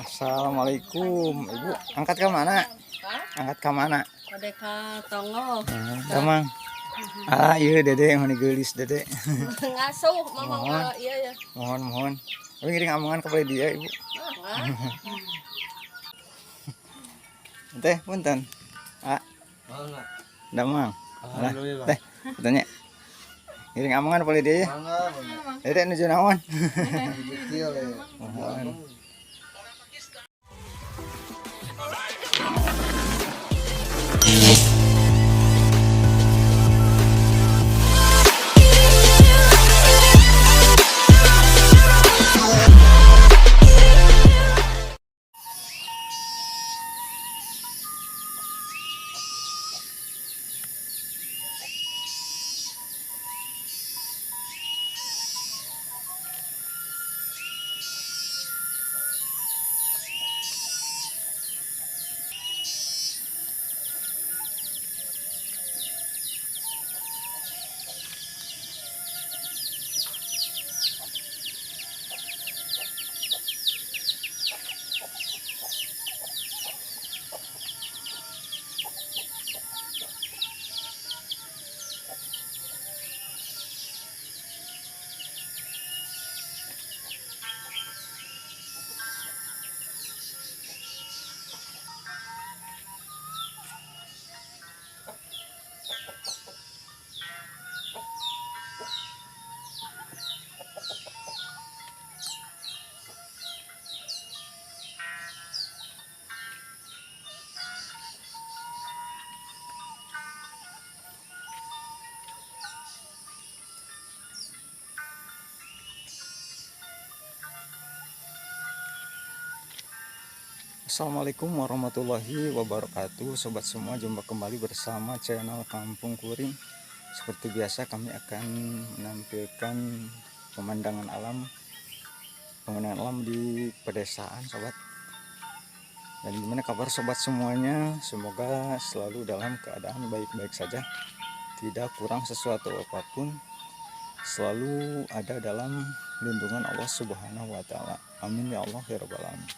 Assalamualaikum, Ibu. Angkat ke mana? Angkat ke mana? Ode ka Tongo. Damang. Iya Dede yang gelis Dede. Ngasuh mama iya ya. Mohon. Tapi ngiring omongan kepada dia, Ibu. Teh, punten. Damang. Teh, tanya. Ngiring omongan kepada dia ya. Dede nuju naon? Mohon. Assalamualaikum warahmatullahi wabarakatuh. Sobat semua, jumpa kembali bersama channel Kampung Kuring. Seperti biasa kami akan menampilkan pemandangan alam di pedesaan sobat. Dan gimana kabar sobat semuanya? Semoga selalu dalam keadaan baik-baik saja, tidak kurang sesuatu apapun, selalu ada dalam lindungan Allah Subhanahu wa Ta'ala. Amin ya Allah ya rabbal alamin.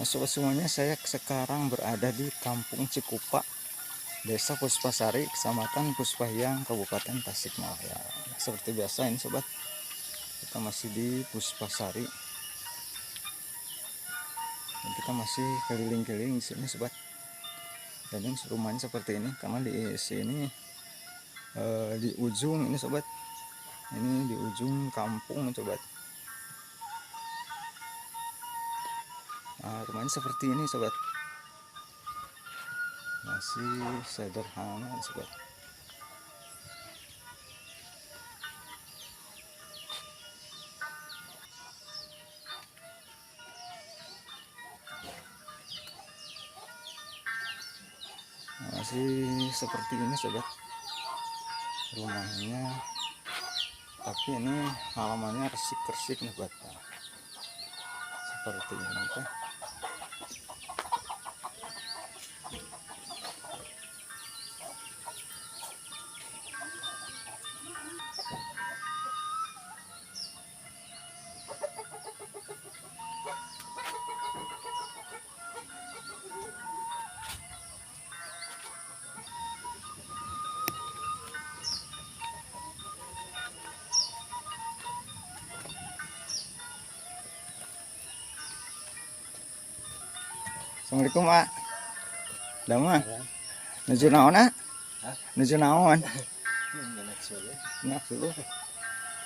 Nah, sobat semuanya, saya sekarang berada di Kampung Cikupa, Desa Puspasari, Kecamatan Puspahyang, Kabupaten Tasikmalaya. Nah, seperti biasa ini sobat, kita masih di Puspasari dan kita masih keliling-keliling di sini sobat. Dan ini rumahnya seperti ini karena di sini di ujung ini sobat, ini di ujung kampung sobat. Nah, rumahnya seperti ini sobat, masih sederhana sobat. Masih seperti ini sobat rumahnya, tapi ini halamannya resik-resik nih sobat. Seperti ini teh. Assalamualaikum Pak. Dama. Nuju naon ah? Nuju naon? Nak dulu.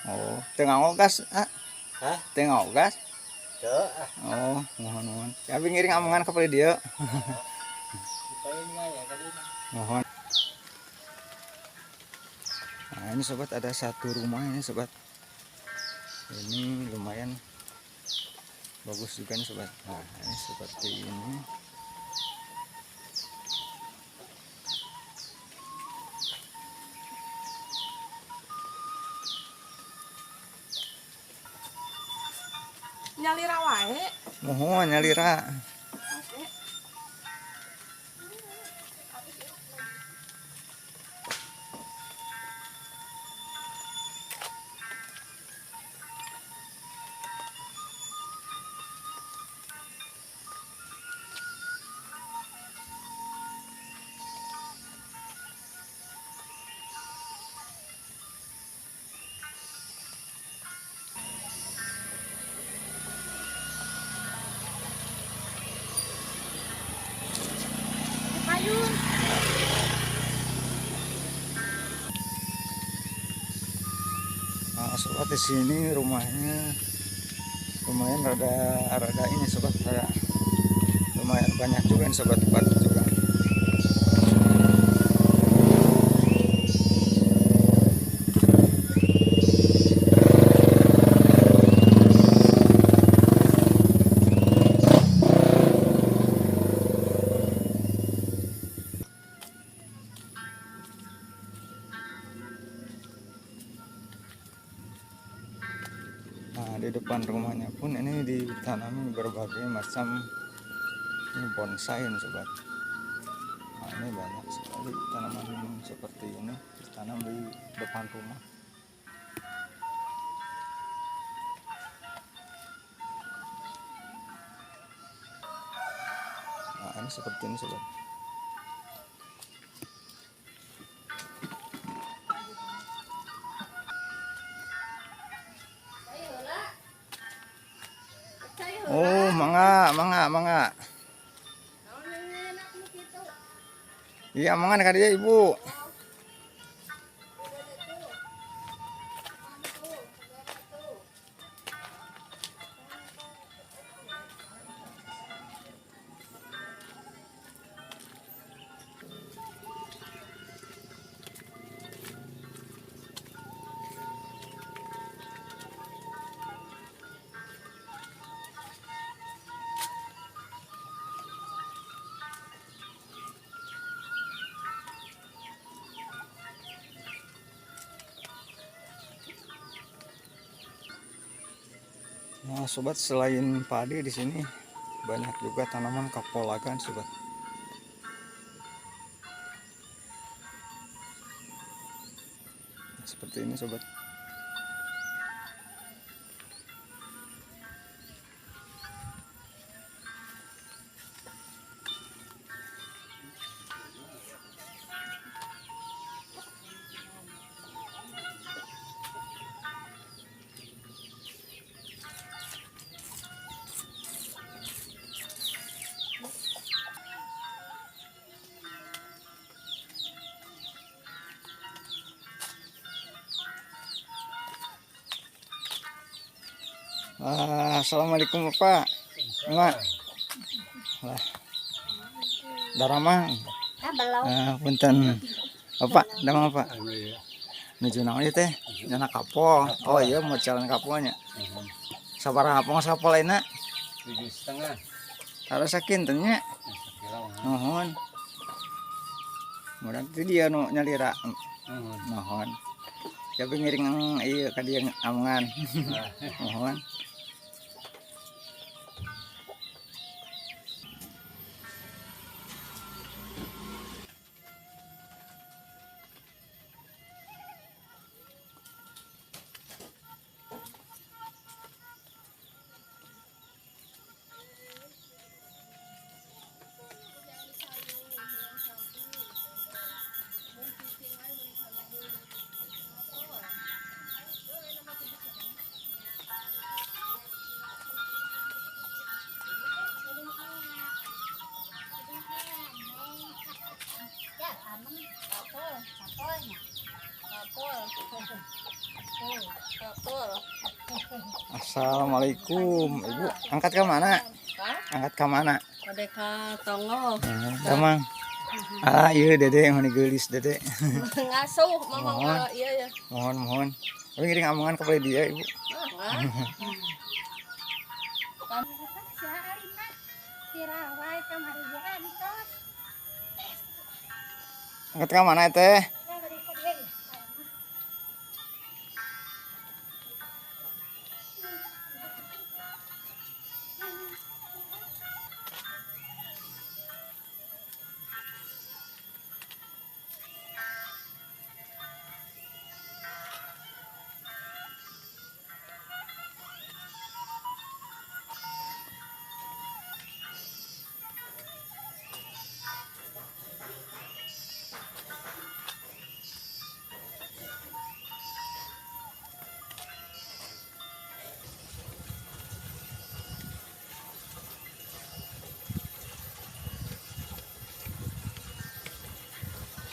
Oh, tengah ogas ah? Hah? Tengah ogas? Teu. Oh, mohon. Tapi ngiring omongan kepada dia. Mohon. Nah, ini sobat ada satu rumah ini sobat. Ini lumayan bagus juga nih sobat. Nah, ini seperti ini. Nyalira wae. Mohon nyalira. sobat di sini rumahnya lumayan rada ini sobat, lumayan banyak juga ini sobat batu juga. Nah, di depan rumahnya pun ini ditanami berbagai macam ini bonsai ini sobat. Nah, ini banyak sekali tanaman seperti ini ditanam di depan rumah. Nah, ini seperti ini sobat. Oh, mangga. Iya, mangga ka dia ibu. Nah, sobat, selain padi di sini banyak juga tanaman kapulaga sobat. Seperti ini sobat. Assalamualaikum Bapak. Mak. Lah. Daramang. Punten. Bapak, damang Pak. Nuju naon ieu teh? Nyana kapol. Oh iya, mau jalan kapolnya. Sabaraha pong sapol lainna? 7,5. Harus sakin teh nya. Nuhun. Mudah teh dia nu nyalira. Nuhun. Ya ngiring ieu ka dieu amungan. Nuhun. Assalamualaikum Ibu. Angkat ke mana? Angkat ke mana? Ode ka tongo. Tamang. Iya Dede yang gelis Dede. Ngasuh mama iya ya. Mohon. Tapi ngiring amungan kepada dia Ibu. Angkat ke mana teh?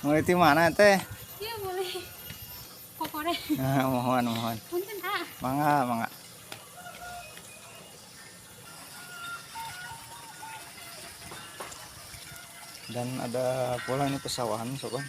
Mau di mana teh? Iya boleh. Pokoknya. Mohon. Punten ah. Mangga, mangga. Dan ada pula ini pesawahan sobat.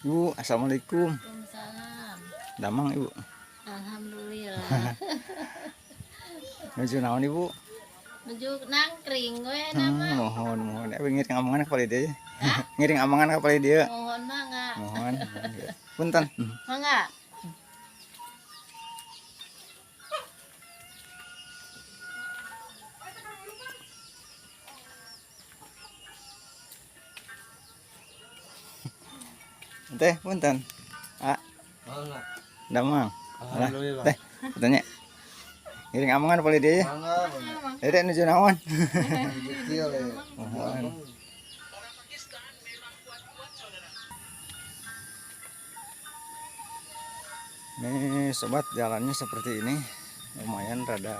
Ibu, assalamualaikum. Waalaikumsalam. Damang ibu. Alhamdulillah. Nuju naon ibu? Menuju nangkring gue nama. Mohon. Ngiring amangan kepala dia. Ngiring amangan kepala dia. Mohon mangga. Mohon. Punten. Mangga. Teh, punten. Ah, Mangga. damang. Alah, Alhamdulillah. teh, tanya. Ngiring amangan kepala dia. Mangga. Dede nuju naon? Kecil ya. Mohon. Nih sobat, jalannya seperti ini, lumayan rada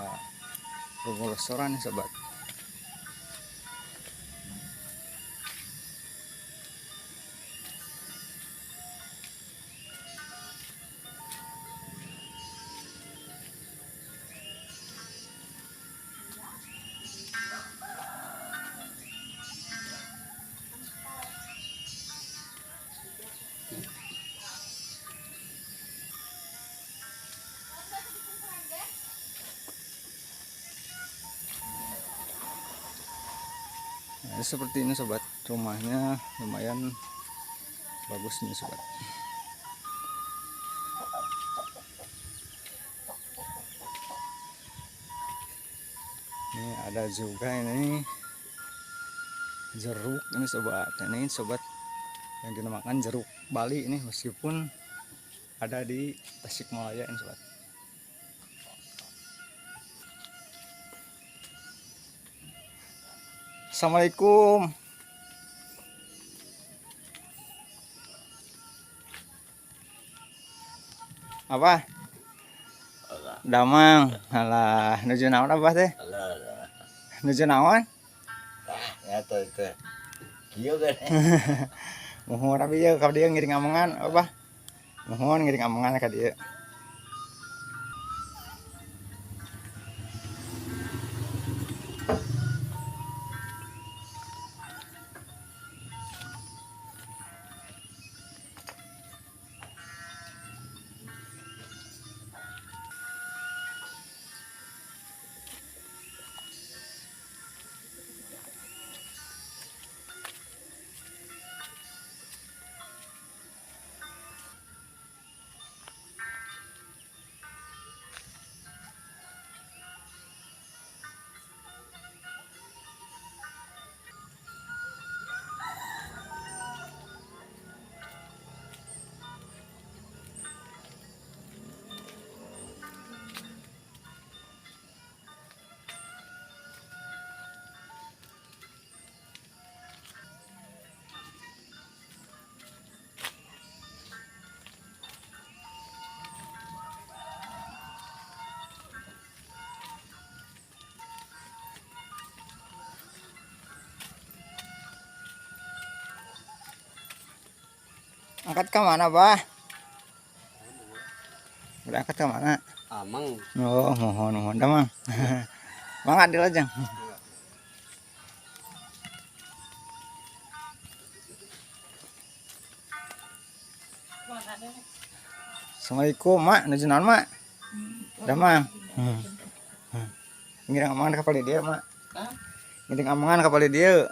longsoran nih sobat. Nah, seperti ini sobat, rumahnya lumayan bagus nih sobat. Ini ada juga ini jeruk ini sobat. Ini sobat yang dinamakan jeruk Bali ini, meskipun ada di Tasikmalaya ini sobat. Assalamualaikum. Apa? Damang. Alah, nuju naon apa teh? Alah. Nuju naon? Ya tuh itu. Kieu kan. Mohon abi ya ka dia ngiring amangan apa? Mohon ngiring amangan ka dia. Angkat ke mana, Bah? Berangkat ke mana? Amang. Oh, mohon dah, Mang. Mang adil aja. Assalamualaikum, Mak. Nuju naon, Mak? Dah, Mang. Ngiring amangan ka pali dia, Mak. Ngiring amangan ka pali dia.